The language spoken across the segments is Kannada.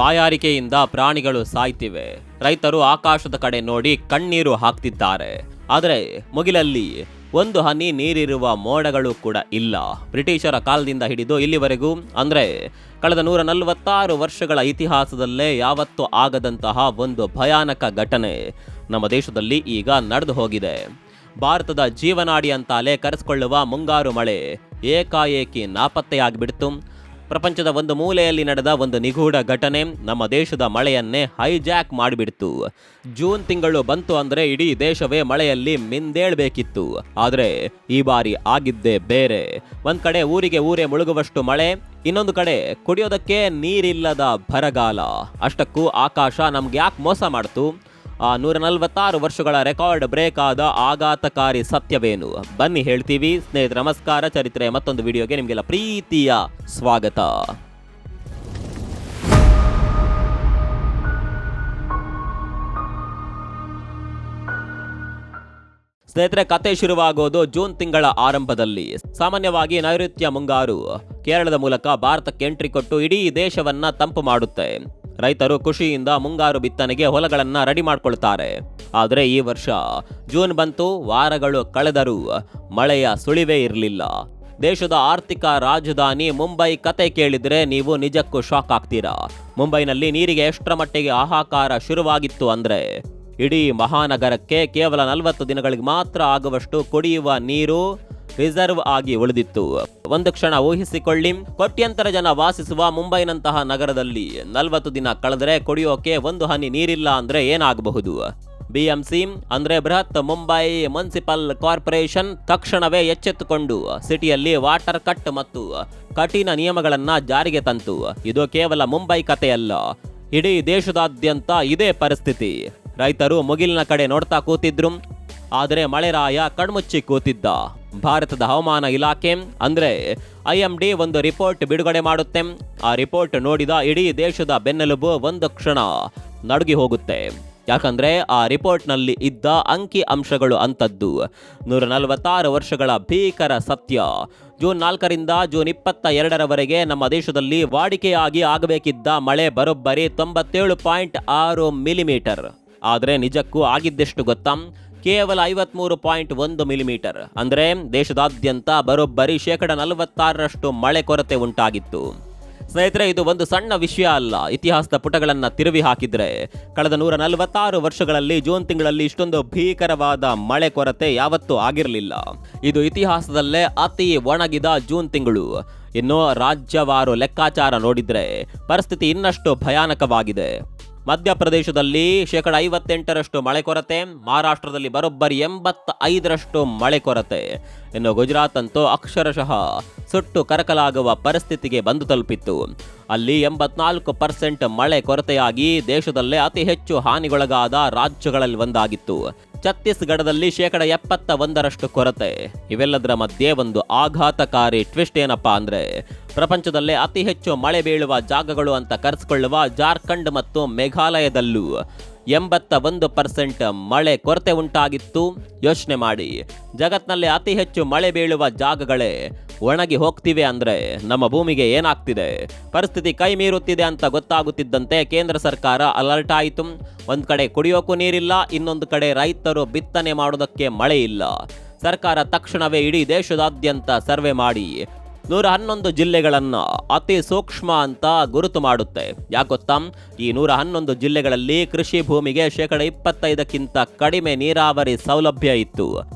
ಬಾಯಾರಿಕೆಯಿಂದ ಪ್ರಾಣಿಗಳು ಸಾಯ್ತಿವೆ. ರೈತರು ಆಕಾಶದ ಕಡೆ ನೋಡಿ ಕಣ್ಣೀರು ಹಾಕ್ತಿದ್ದಾರೆ. ಆದರೆ ಮುಗಿಲಲ್ಲಿ ಒಂದು ಹನಿ ನೀರಿರುವ ಮೋಡಗಳು ಕೂಡ ಇಲ್ಲ. ಬ್ರಿಟಿಷರ ಕಾಲದಿಂದ ಹಿಡಿದು ಇಲ್ಲಿವರೆಗೂ ಅಂದ್ರೆ ಕಳೆದ 146 ವರ್ಷಗಳ ಇತಿಹಾಸದಲ್ಲೇ ಯಾವತ್ತೂ ಆಗದಂತಹ ಒಂದು ಭಯಾನಕ ಘಟನೆ ನಮ್ಮ ದೇಶದಲ್ಲಿ ಈಗ ನಡೆದು ಹೋಗಿದೆ. ಭಾರತದ ಜೀವನಾಡಿ ಅಂತಾಲೆ ಕರೆಸಿಕೊಳ್ಳುವ ಮುಂಗಾರು ಮಳೆ ಏಕಾಏಕಿ ನಾಪತ್ತೆಯಾಗಿಬಿಡ್ತು. ಪ್ರಪಂಚದ ಒಂದು ಮೂಲೆಯಲ್ಲಿ ನಡೆದ ಒಂದು ನಿಗೂಢ ಘಟನೆ ನಮ್ಮ ದೇಶದ ಮಳೆಯನ್ನೇ ಹೈಜಾಕ್ ಮಾಡಿಬಿಡ್ತು. ಜೂನ್ ತಿಂಗಳು ಬಂತು ಅಂದ್ರೆ ಇಡೀ ದೇಶವೇ ಮಳೆಯಲ್ಲಿ ಮಿಂದೇಳ್ಬೇಕಿತ್ತು. ಆದರೆ ಈ ಬಾರಿ ಆಗಿದ್ದೇ ಬೇರೆ. ಒಂದ್ ಕಡೆ ಊರಿಗೆ ಊರೇ ಮುಳುಗುವಷ್ಟು ಮಳೆ, ಇನ್ನೊಂದು ಕಡೆ ಕುಡಿಯೋದಕ್ಕೆ ನೀರಿಲ್ಲದ ಬರಗಾಲ. ಅಷ್ಟಕ್ಕೂ ಆಕಾಶ ನಮ್ಗೆ ಯಾಕೆ ಮೋಸ ಮಾಡ್ತು? ಆ 146 ವರ್ಷಗಳ ರೆಕಾರ್ಡ್ ಬ್ರೇಕ್ ಆದ ಆಘಾತಕಾರಿ ಸತ್ಯವೇನು? ಬನ್ನಿ ಹೇಳ್ತೀವಿ. ಸ್ನೇಹಿತರೆ ನಮಸ್ಕಾರ, ಚರಿತ್ರೆ ಮತ್ತೊಂದು ವಿಡಿಯೋಗೆ ನಿಮಗೆಲ್ಲ ಪ್ರೀತಿಯ ಸ್ವಾಗತ. ಸ್ನೇಹಿತರೆ, ಕತೆ ಶುರುವಾಗೋದು ಜೂನ್ ತಿಂಗಳ ಆರಂಭದಲ್ಲಿ. ಸಾಮಾನ್ಯವಾಗಿ ನೈಋತ್ಯ ಮುಂಗಾರು ಕೇರಳದ ಮೂಲಕ ಭಾರತಕ್ಕೆ ಎಂಟ್ರಿ ಕೊಟ್ಟು ಇಡೀ ದೇಶವನ್ನ ತಂಪು ಮಾಡುತ್ತೆ. ರೈತರು ಖುಷಿಯಿಂದ ಮುಂಗಾರು ಬಿತ್ತನೆಗೆ ಹೊಲಗಳನ್ನ ರೆಡಿ ಮಾಡ್ಕೊಳ್ತಾರೆ. ಆದರೆ ಈ ವರ್ಷ ಜೂನ್ ಬಂತು, ವಾರಗಳು ಕಳೆದರೂ ಮಳೆಯ ಸುಳಿವೇ ಇರಲಿಲ್ಲ. ದೇಶದ ಆರ್ಥಿಕ ರಾಜಧಾನಿ ಮುಂಬೈ ಕತೆ ಕೇಳಿದ್ರೆ ನೀವು ನಿಜಕ್ಕೂ ಶಾಕ್ ಆಗ್ತೀರಾ. ಮುಂಬೈನಲ್ಲಿ ನೀರಿಗೆ ಎಷ್ಟರ ಮಟ್ಟಿಗೆ ಹಾಹಾಕಾರ ಶುರುವಾಗಿತ್ತು ಅಂದ್ರೆ ಇಡೀ ಮಹಾನಗರಕ್ಕೆ ಕೇವಲ 40 ದಿನಗಳಿಗೆ ಮಾತ್ರ ಆಗುವಷ್ಟು ಕುಡಿಯುವ ನೀರು ರಿಸರ್ವ್ ಆಗಿ ಉಳಿದಿತ್ತು. ಒಂದು ಕ್ಷಣ ಊಹಿಸಿಕೊಳ್ಳಿ, ಕೋಟ್ಯಂತರ ಜನ ವಾಸಿಸುವ ಮುಂಬೈನಂತಹ ನಗರದಲ್ಲಿ 40 ದಿನ ಕಳೆದರೆ ಕುಡಿಯೋಕೆ ಒಂದು ಹನಿ ನೀರಿಲ್ಲ ಅಂದ್ರೆ ಏನಾಗಬಹುದು? BMC ಅಂದ್ರೆ ಬೃಹತ್ ಮುಂಬೈ ಮುನ್ಸಿಪಲ್ ಕಾರ್ಪೊರೇಷನ್ ತಕ್ಷಣವೇ ಎಚ್ಚೆತ್ತುಕೊಂಡು ಸಿಟಿಯಲ್ಲಿ ವಾಟರ್ ಕಟ್ ಮತ್ತು ಕಠಿಣ ನಿಯಮಗಳನ್ನ ಜಾರಿಗೆ ತಂತು. ಇದು ಕೇವಲ ಮುಂಬೈ ಕಥೆಯಲ್ಲ, ಇಡೀ ದೇಶದಾದ್ಯಂತ ಇದೇ ಪರಿಸ್ಥಿತಿ. ರೈತರು ಮುಗಿಲಿನ ಕಡೆ ನೋಡ್ತಾ ಕೂತಿದ್ರು, ಆದರೆ ಮಳೆರಾಯ ಕಣ್ಮುಚ್ಚಿ ಕೂತಿದ್ದ. ಭಾರತದ ಹವಾಮಾನ ಇಲಾಖೆ ಅಂದ್ರೆ IMD ಒಂದು ರಿಪೋರ್ಟ್ ಬಿಡುಗಡೆ ಮಾಡುತ್ತೆ. ಆ ರಿಪೋರ್ಟ್ ನೋಡಿದ ಇಡೀ ದೇಶದ ಬೆನ್ನೆಲುಬು ಒಂದು ಕ್ಷಣ ನಡುಗಿ ಹೋಗುತ್ತೆ. ಯಾಕಂದ್ರೆ ಆ ರಿಪೋರ್ಟ್ನಲ್ಲಿ ಇದ್ದ ಅಂಕಿ ಅಂಶಗಳು ಅಂತದ್ದು. 146 ವರ್ಷಗಳ ಭೀಕರ ಸತ್ಯ. ಜೂನ್ 4ರಿಂದ ಜೂನ್ 22ರವರೆಗೆ ನಮ್ಮ ದೇಶದಲ್ಲಿ ವಾಡಿಕೆಯಾಗಿ ಆಗಬೇಕಿದ್ದ ಮಳೆ ಬರೋಬ್ಬರಿ 97.6 ಮಿಲಿಮೀಟರ್. ಆದರೆ ನಿಜಕ್ಕೂ ಆಗಿದ್ದೆಷ್ಟು ಗೊತ್ತಾ? ಕೇವಲ 53.1 ಮಿಲಿಮೀಟರ್. ಅಂದ್ರೆ ದೇಶದಾದ್ಯಂತ ಬರೋಬ್ಬರಿ 46% ಮಳೆ ಕೊರತೆ ಉಂಟಾಗಿತ್ತು. ಸ್ನೇಹಿತರೆ, ಇದು ಒಂದು ಸಣ್ಣ ವಿಷಯ ಅಲ್ಲ. ಇತಿಹಾಸದ ಪುಟಗಳನ್ನ ತಿರುವಿ ಹಾಕಿದ್ರೆ ಕಳೆದ 146 ವರ್ಷಗಳಲ್ಲಿ ಜೂನ್ ತಿಂಗಳಲ್ಲಿ ಇಷ್ಟೊಂದು ಭೀಕರವಾದ ಮಳೆ ಕೊರತೆ ಯಾವತ್ತೂ ಆಗಿರಲಿಲ್ಲ. ಇದು ಇತಿಹಾಸದಲ್ಲೇ ಅತಿ ಒಣಗಿದ ಜೂನ್ ತಿಂಗಳು. ಇನ್ನು ರಾಜ್ಯವಾರು ಲೆಕ್ಕಾಚಾರ ನೋಡಿದ್ರೆ ಪರಿಸ್ಥಿತಿ ಇನ್ನಷ್ಟು ಭಯಾನಕವಾಗಿದೆ. ಮಧ್ಯಪ್ರದೇಶದಲ್ಲಿ 58% ಮಳೆ ಕೊರತೆ, ಮಹಾರಾಷ್ಟ್ರದಲ್ಲಿ ಬರೋಬ್ಬರಿ 85% ಮಳೆ ಕೊರತೆ. ಇನ್ನು ಗುಜರಾತ್ ಅಂತೂ ಅಕ್ಷರಶಃ ಸುಟ್ಟು ಕರಕಲಾಗುವ ಪರಿಸ್ಥಿತಿಗೆ ಬಂದು ತಲುಪಿತ್ತು. ಅಲ್ಲಿ 84% ಮಳೆ ಕೊರತೆಯಾಗಿ ದೇಶದಲ್ಲೇ ಅತಿ ಹೆಚ್ಚು ಹಾನಿಗೊಳಗಾದ ರಾಜ್ಯಗಳಲ್ಲಿ ಒಂದಾಗಿತ್ತು. ಛತ್ತೀಸ್ಗಢದಲ್ಲಿ 71% ಕೊರತೆ. ಇವೆಲ್ಲದರ ಮಧ್ಯೆ ಒಂದು ಆಘಾತಕಾರಿ ಟ್ವಿಸ್ಟ್ ಏನಪ್ಪಾ ಅಂದ್ರೆ ಪ್ರಪಂಚದಲ್ಲೇ ಅತಿ ಹೆಚ್ಚು ಮಳೆ ಬೀಳುವ ಜಾಗಗಳು ಅಂತ ಕರೆಸಿಕೊಳ್ಳುವ ಜಾರ್ಖಂಡ್ ಮತ್ತು ಮೇಘಾಲಯದಲ್ಲೂ 81% ಮಳೆ ಕೊರತೆ ಉಂಟಾಗಿತ್ತು. ಯೋಚನೆ ಮಾಡಿ, ಜಗತ್ನಲ್ಲಿ ಅತಿ ಹೆಚ್ಚು ಮಳೆ ಬೀಳುವ ಜಾಗಗಳೇ ಒಣಗಿ ಹೋಗ್ತಿವೆ ಅಂದ್ರೆ ನಮ್ಮ ಭೂಮಿಗೆ ಏನಾಗ್ತಿದೆ? ಪರಿಸ್ಥಿತಿ ಕೈ ಮೀರುತ್ತಿದೆ ಅಂತ ಗೊತ್ತಾಗುತ್ತಿದ್ದಂತೆ ಕೇಂದ್ರ ಸರ್ಕಾರ ಅಲರ್ಟ್ ಆಯಿತು. ಒಂದ್ ಕಡೆ ಕುಡಿಯೋಕ್ಕೂ ನೀರಿಲ್ಲ, ಇನ್ನೊಂದು ಕಡೆ ರೈತರು ಬಿತ್ತನೆ ಮಾಡೋದಕ್ಕೆ ಮಳೆ ಇಲ್ಲ. ಸರ್ಕಾರ ತಕ್ಷಣವೇ ಇಡೀ ದೇಶದಾದ್ಯಂತ ಸರ್ವೆ ಮಾಡಿ 111 ಜಿಲ್ಲೆಗಳನ್ನ ಅತಿ ಸೂಕ್ಷ್ಮ ಅಂತ ಗುರುತು ಮಾಡುತ್ತೆ. ಯಾಕೆ ಗೊತ್ತಾ? ಈ 111 ಜಿಲ್ಲೆಗಳಲ್ಲಿ ಕೃಷಿ ಭೂಮಿಗೆ 25%ಕ್ಕಿಂತ ಕಡಿಮೆ ನೀರಾವರಿ ಸೌಲಭ್ಯ ಇತ್ತು.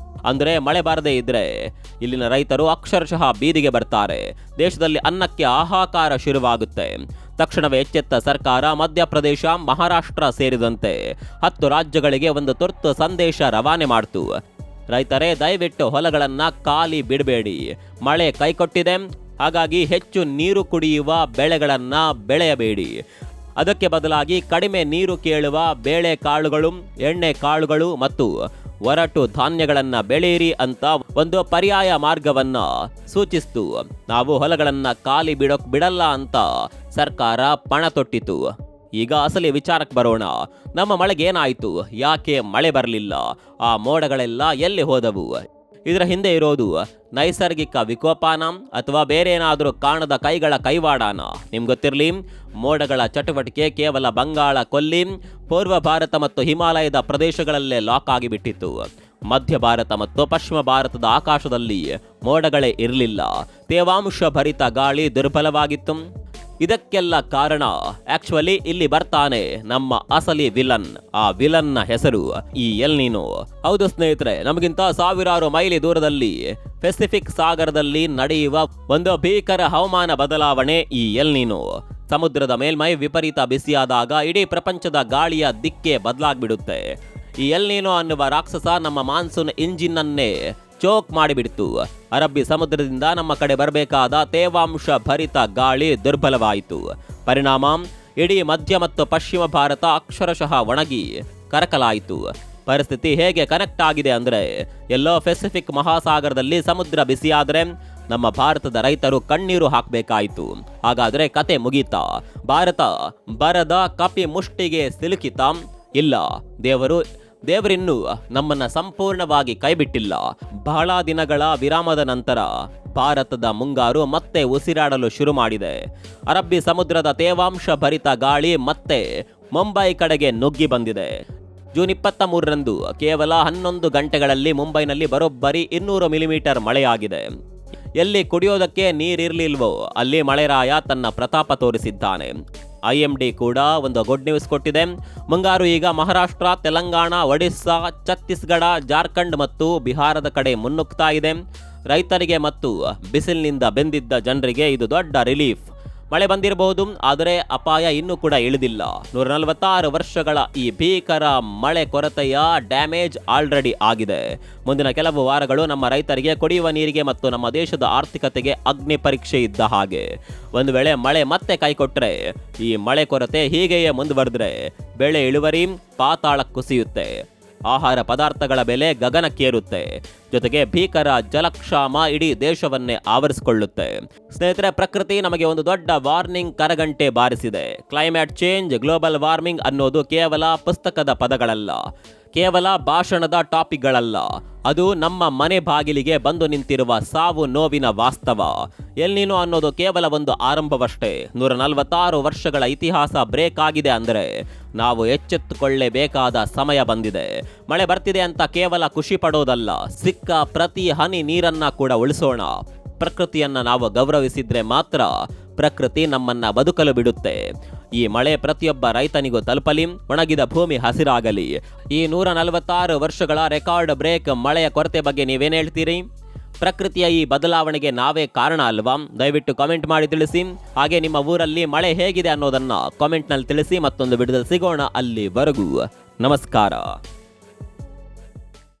ಅಂದ್ರೆ ಮಳೆ ಬಾರದೇ ಇದ್ರೆ ಇಲ್ಲಿನ ರೈತರು ಅಕ್ಷರಶಃ ಬೀದಿಗೆ ಬರ್ತಾರೆ. ದೇಶದಲ್ಲಿ ಅನ್ನಕ್ಕೆ ಹಾಹಾಕಾರ ಶುರುವಾಗುತ್ತೆ. ತಕ್ಷಣವೇ ಎಚ್ಚೆತ್ತ ಸರ್ಕಾರ ಮಧ್ಯಪ್ರದೇಶ, ಮಹಾರಾಷ್ಟ್ರ ಸೇರಿದಂತೆ 10 ರಾಜ್ಯಗಳಿಗೆ ಒಂದು ತುರ್ತು ಸಂದೇಶ ರವಾನೆ ಮಾಡ್ತು. ರೈತರೇ, ದಯವಿಟ್ಟು ಹೊಲಗಳನ್ನ ಖಾಲಿ ಬಿಡಬೇಡಿ. ಮಳೆ ಕೈಕೊಟ್ಟಿದೆ, ಹಾಗಾಗಿ ಹೆಚ್ಚು ನೀರು ಕುಡಿಯುವ ಬೆಳೆಗಳನ್ನ ಬೆಳೆಯಬೇಡಿ. ಅದಕ್ಕೆ ಬದಲಾಗಿ ಕಡಿಮೆ ನೀರು ಕೇಳುವ ಬೇಳೆ ಕಾಳುಗಳು, ಎಣ್ಣೆ ಕಾಳುಗಳು ಮತ್ತು ಒರಟು ಧಾನ್ಯಗಳನ್ನ ಬೆಳೆಯಿರಿ ಅಂತ ಒಂದು ಪರ್ಯಾಯ ಮಾರ್ಗವನ್ನ ಸೂಚಿಸ್ತು. ನಾವು ಹೊಲಗಳನ್ನ ಖಾಲಿ ಬಿಡಲ್ಲ ಅಂತ ಸರ್ಕಾರ ಪಣ ತೊಟ್ಟಿತು. ಈಗ ಅಸಲಿ ವಿಚಾರಕ್ಕೆ ಬರೋಣ. ನಮ್ಮ ಮಳೆಗೇನಾಯಿತು? ಯಾಕೆ ಮಳೆ ಬರಲಿಲ್ಲ? ಆ ಮೋಡಗಳೆಲ್ಲ ಎಲ್ಲಿ ಹೋದವು? ಇದರ ಹಿಂದೆ ಇರೋದು ನೈಸರ್ಗಿಕ ವಿಕೋಪನ ಅಥವಾ ಬೇರೆ ಏನಾದರೂ ಕಾಣದ ಕೈಗಳ ಕೈವಾಡನ? ನಿಮ್ಗೆ ಗೊತ್ತಿರಲಿ, ಮೋಡಗಳ ಚಟುವಟಿಕೆ ಕೇವಲ ಬಂಗಾಳ ಕೊಲ್ಲಿ, ಪೂರ್ವ ಭಾರತ ಮತ್ತು ಹಿಮಾಲಯದ ಪ್ರದೇಶಗಳಲ್ಲೇ ಲಾಕ್ ಆಗಿಬಿಟ್ಟಿತ್ತು. ಮಧ್ಯ ಭಾರತ ಮತ್ತು ಪಶ್ಚಿಮ ಭಾರತದ ಆಕಾಶದಲ್ಲಿ ಮೋಡಗಳೇ ಇರಲಿಲ್ಲ. ತೇವಾಂಶ ಭರಿತ ಗಾಳಿ ದುರ್ಬಲವಾಗಿತ್ತು. ಇದಕ್ಕೆಲ್ಲ ಕಾರಣ ಆಕ್ಚುಲಿ ಇಲ್ಲಿ ಬರ್ತಾನೆ ನಮ್ಮ ಅಸಲಿ ವಿಲನ್. ಆ ವಿಲನ್ನ ಹೆಸರು ಈ ಎಲ್ ನೀನೋ. ಹೌದು ಸ್ನೇಹಿತರೆ, ನಮಗಿಂತ ಸಾವಿರಾರು ಮೈಲಿ ದೂರದಲ್ಲಿ ಪೆಸಿಫಿಕ್ ಸಾಗರದಲ್ಲಿ ನಡೆಯುವ ಒಂದು ಭೀಕರ ಹವಾಮಾನ ಬದಲಾವಣೆ ಈ ಎಲ್ ನೀನೋ. ಸಮುದ್ರದ ಮೇಲ್ಮೈ ವಿಪರೀತ ಬಿಸಿಯಾದಾಗ ಇಡೀ ಪ್ರಪಂಚದ ಗಾಳಿಯ ದಿಕ್ಕೆ ಬದಲಾಗ್ಬಿಡುತ್ತೆ. ಈ ಎಲ್ ನೀನೋ ಅನ್ನುವ ರಾಕ್ಷಸ ನಮ್ಮ ಮಾನ್ಸೂನ್ ಇಂಜಿನ್ ಅನ್ನೇ ಚೋಕ್ ಮಾಡಿಬಿಡ್ತು. ಅರಬ್ಬಿ ಸಮುದ್ರದಿಂದ ನಮ್ಮ ಕಡೆ ಬರಬೇಕಾದ ತೇವಾಂಶ ಭರಿತ ಗಾಳಿ ದುರ್ಬಲವಾಯಿತು. ಪರಿಣಾಮ ಇಡೀ ಮಧ್ಯ ಮತ್ತು ಪಶ್ಚಿಮ ಭಾರತ ಅಕ್ಷರಶಃ ಒಣಗಿ ಕರಕಲಾಯಿತು. ಪರಿಸ್ಥಿತಿ ಹೇಗೆ ಕನೆಕ್ಟ್ ಆಗಿದೆ ಅಂದರೆ, ಎಲ್ಲೋ ಪೆಸಿಫಿಕ್ ಮಹಾಸಾಗರದಲ್ಲಿ ಸಮುದ್ರ ಬಿಸಿಯಾದರೆ ನಮ್ಮ ಭಾರತದ ರೈತರು ಕಣ್ಣೀರು ಹಾಕಬೇಕಾಯಿತು. ಹಾಗಾದರೆ ಕತೆ ಮುಗೀತಾ? ಭಾರತ ಬರದ ಕಪಿ ಮುಷ್ಟಿಗೆ ಸಿಲುಕಿತಾ? ಇಲ್ಲ, ದೇವರಿನ್ನೂ ನಮ್ಮನ್ನ ಸಂಪೂರ್ಣವಾಗಿ ಕೈಬಿಟ್ಟಿಲ್ಲ. ಬಹಳ ದಿನಗಳ ವಿರಾಮದ ನಂತರ ಭಾರತದ ಮುಂಗಾರು ಮತ್ತೆ ಉಸಿರಾಡಲು ಶುರು ಮಾಡಿದೆ. ಅರಬ್ಬಿ ಸಮುದ್ರದ ತೇವಾಂಶ ಭರಿತ ಗಾಳಿ ಮತ್ತೆ ಮುಂಬೈ ಕಡೆಗೆ ನುಗ್ಗಿ ಬಂದಿದೆ. ಜೂನ್ 23ರಂದು ಕೇವಲ 11 ಗಂಟೆಗಳಲ್ಲಿ ಮುಂಬೈನಲ್ಲಿ ಬರೋಬ್ಬರಿ 200 ಮಿಲಿಮೀಟರ್ ಮಳೆಯಾಗಿದೆ. ಎಲ್ಲಿ ಕುಡಿಯೋದಕ್ಕೆ ನೀರಿರ್ಲಿಲ್ವೋ ಅಲ್ಲಿ ಮಳೆರಾಯ ತನ್ನ ಪ್ರತಾಪ ತೋರಿಸಿದ್ದಾನೆ. IMD ಕೂಡ ಒಂದು ಗುಡ್ ನ್ಯೂಸ್ ಕೊಟ್ಟಿದೆ. ಮುಂಗಾರು ಈಗ ಮಹಾರಾಷ್ಟ್ರ, ತೆಲಂಗಾಣ, ಒಡಿಸ್ಸಾ, ಛತ್ತೀಸ್ಗಢ, ಜಾರ್ಖಂಡ್ ಮತ್ತು ಬಿಹಾರದ ಕಡೆ ಮುನ್ನುಗ್ತಾ ಇದೆ. ರೈತರಿಗೆ ಮತ್ತು ಬಿಸಿಲಿನಿಂದ ಬೆಂದಿದ್ದ ಜನರಿಗೆ ಇದು ದೊಡ್ಡ ರಿಲೀಫ್. ಮಳೆ ಬಂದಿರಬಹುದು, ಆದರೆ ಅಪಾಯ ಇನ್ನೂ ಕೂಡ ಇಳಿದಿಲ್ಲ. 146 ವರ್ಷಗಳ ಈ ಭೀಕರ ಮಳೆ ಕೊರತೆಯ ಡ್ಯಾಮೇಜ್ ಆಲ್ರೆಡಿ ಆಗಿದೆ. ಮುಂದಿನ ಕೆಲವು ವಾರಗಳು ನಮ್ಮ ರೈತರಿಗೆ ಕುಡಿಯುವ ನೀರಿಗೆ ಮತ್ತು ನಮ್ಮ ದೇಶದ ಆರ್ಥಿಕತೆಗೆ ಅಗ್ನಿ ಪರೀಕ್ಷೆ ಇದ್ದ ಹಾಗೆ. ಒಂದು ವೇಳೆ ಮಳೆ ಮತ್ತೆ ಕೈಕೊಟ್ರೆ, ಈ ಮಳೆ ಕೊರತೆ ಹೀಗೆಯೇ ಮುಂದುವರೆದ್ರೆ ಬೆಳೆ ಇಳುವರಿ ಪಾತಾಳ ಕುಸಿಯುತ್ತೆ. ಆಹಾರ ಪದಾರ್ಥಗಳ ಬೆಲೆ ಗಗನಕ್ಕೇರುತ್ತೆ. ಜೊತೆಗೆ ಭೀಕರ ಜಲಕ್ಷಾಮ ಇಡೀ ದೇಶವನ್ನೇ ಆವರಿಸಿಕೊಳ್ಳುತ್ತೆ. ಸ್ನೇಹಿತರೆ, ಪ್ರಕೃತಿ ನಮಗೆ ಒಂದು ದೊಡ್ಡ ವಾರ್ನಿಂಗ್ ಕರಗಂಟೆ ಬಾರಿಸಿದೆ. ಕ್ಲೈಮೇಟ್ ಚೇಂಜ್, ಗ್ಲೋಬಲ್ ವಾರ್ಮಿಂಗ್ ಅನ್ನೋದು ಕೇವಲ ಪುಸ್ತಕದ ಪದಗಳಲ್ಲ, ಕೇವಲ ಭಾಷಣದ ಟಾಪಿಕ್ಗಳಲ್ಲ. ಅದು ನಮ್ಮ ಮನೆ ಬಾಗಿಲಿಗೆ ಬಂದು ನಿಂತಿರುವ ಸಾವು ನೋವಿನ ವಾಸ್ತವ. ಎಲ್ ನೀನೋ ಅನ್ನೋದು ಕೇವಲ ಒಂದು ಆರಂಭವಷ್ಟೇ. 146 ವರ್ಷಗಳ ಇತಿಹಾಸ ಬ್ರೇಕ್ ಆಗಿದೆ ಅಂದರೆ ನಾವು ಎಚ್ಚೆತ್ತುಕೊಳ್ಳಲೇಬೇಕಾದ ಸಮಯ ಬಂದಿದೆ. ಮಳೆ ಬರ್ತಿದೆ ಅಂತ ಕೇವಲ ಖುಷಿ ಪಡೋದಲ್ಲ, ಸಿಕ್ಕ ಪ್ರತಿ ಹನಿ ನೀರನ್ನ ಕೂಡ ಉಳಿಸೋಣ. ಪ್ರಕೃತಿಯನ್ನ ನಾವು ಗೌರವಿಸಿದ್ರೆ ಮಾತ್ರ ಪ್ರಕೃತಿ ನಮ್ಮನ್ನ ಬದುಕಲು ಬಿಡುತ್ತೆ. ಈ ಮಳೆ ಪ್ರತಿಯೊಬ್ಬ ರೈತನಿಗೂ ತಲುಪಲಿ, ಒಣಗಿದ ಭೂಮಿ ಹಸಿರಾಗಲಿ. ಈ 146 ವರ್ಷಗಳ ರೆಕಾರ್ಡ್ ಬ್ರೇಕ್ ಮಳೆಯ ಕೊರತೆ ಬಗ್ಗೆ ನೀವೇನು ಹೇಳ್ತೀರಿ? ಪ್ರಕೃತಿಯ ಈ ಬದಲಾವಣೆಗೆ ನಾವೇ ಕಾರಣ ಅಲ್ವಾ? ದಯವಿಟ್ಟು ಕಾಮೆಂಟ್ ಮಾಡಿ ತಿಳಿಸಿ. ಹಾಗೆ ನಿಮ್ಮ ಊರಲ್ಲಿ ಮಳೆ ಹೇಗಿದೆ ಅನ್ನೋದನ್ನ ಕಾಮೆಂಟ್ನಲ್ಲಿ ತಿಳಿಸಿ. ಮತ್ತೊಂದು ವಿಡಿಯೋದಲ್ಲಿ ಸಿಗೋಣ. ಅಲ್ಲಿವರೆಗೂ ನಮಸ್ಕಾರ.